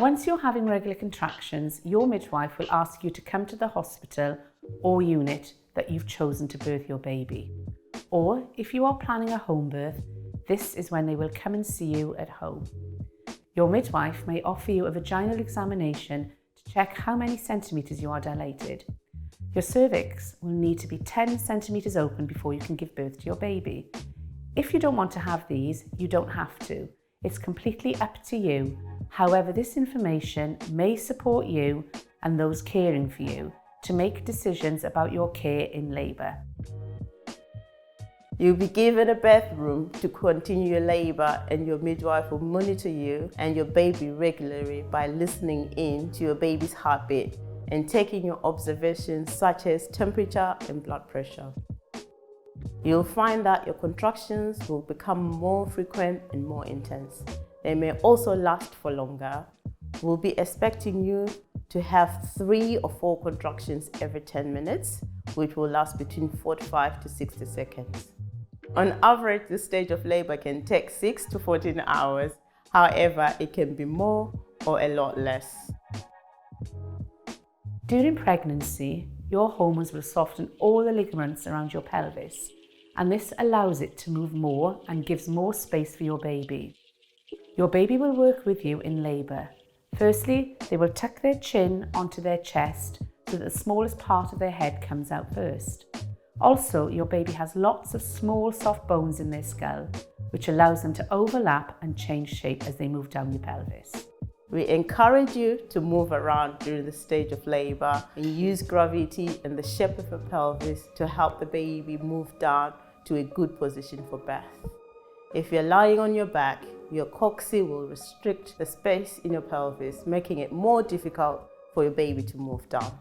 Once you're having regular contractions, your midwife will ask you to come to the hospital or unit that you've chosen to birth your baby. Or if you are planning a home birth, this is when they will come and see you at home. Your midwife may offer you a vaginal examination to check how many centimetres you are dilated. Your cervix will need to be 10 centimetres open before you can give birth to your baby. If you don't want to have these, you don't have to. It's completely up to you. However, this information may support you and those caring for you to make decisions about your care in labour. You'll be given a birth room to continue your labour, and your midwife will monitor you and your baby regularly by listening in to your baby's heartbeat and taking your observations such as temperature and blood pressure. You'll find that your contractions will become more frequent and more intense. They may also last for longer. We'll be expecting you to have 3 or 4 contractions every 10 minutes, which will last between 45 to 60 seconds. On average, this stage of labour can take 6 to 14 hours. However, it can be more or a lot less. During pregnancy, your hormones will soften all the ligaments around your pelvis, and this allows it to move more and gives more space for your baby. Your baby will work with you in labour. Firstly, they will tuck their chin onto their chest so that the smallest part of their head comes out first. Also, your baby has lots of small soft bones in their skull, which allows them to overlap and change shape as they move down your pelvis. We encourage you to move around during the stage of labour and use gravity and the shape of your pelvis to help the baby move down to a good position for birth. If you're lying on your back, your coccyx will restrict the space in your pelvis, making it more difficult for your baby to move down.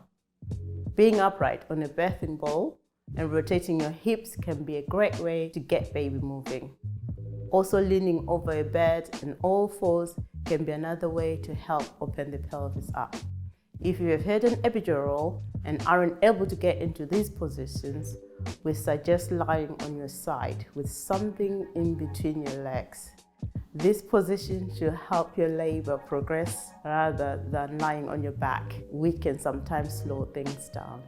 Being upright on a birthing ball and rotating your hips can be a great way to get baby moving. Also, leaning over a bed and all fours can be another way to help open the pelvis up. If you have had an epidural and aren't able to get into these positions, we suggest lying on your side with something in between your legs. This position should help your labour progress rather than lying on your back, which can sometimes slow things down.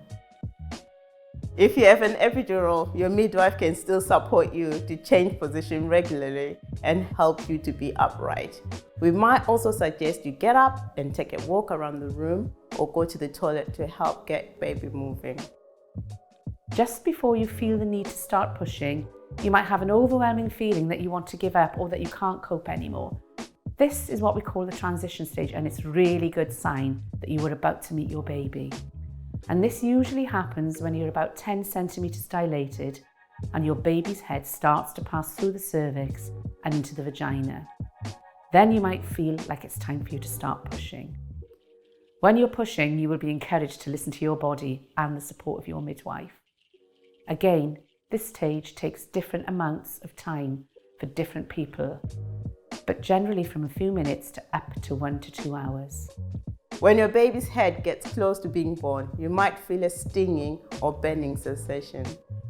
If you have an epidural, your midwife can still support you to change position regularly and help you to be upright. We might also suggest you get up and take a walk around the room or go to the toilet to help get baby moving. Just before you feel the need to start pushing, you might have an overwhelming feeling that you want to give up or that you can't cope anymore. This is what we call the transition stage, and it's a really good sign that you are about to meet your baby. And this usually happens when you're about 10 centimetres dilated and your baby's head starts to pass through the cervix and into the vagina. Then you might feel like it's time for you to start pushing. When you're pushing, you will be encouraged to listen to your body and the support of your midwife. Again, this stage takes different amounts of time for different people, but generally from a few minutes to up to 1 to 2 hours. When your baby's head gets close to being born, you might feel a stinging or burning sensation.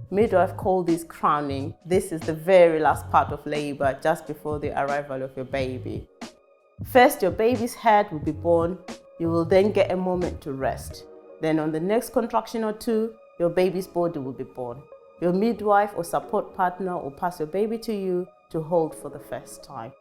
Midwife call this crowning. This is the very last part of labour just before the arrival of your baby. First, your baby's head will be born. You will then get a moment to rest. Then on the next contraction or 2, your baby's body will be born. Your midwife or support partner will pass your baby to you to hold for the first time.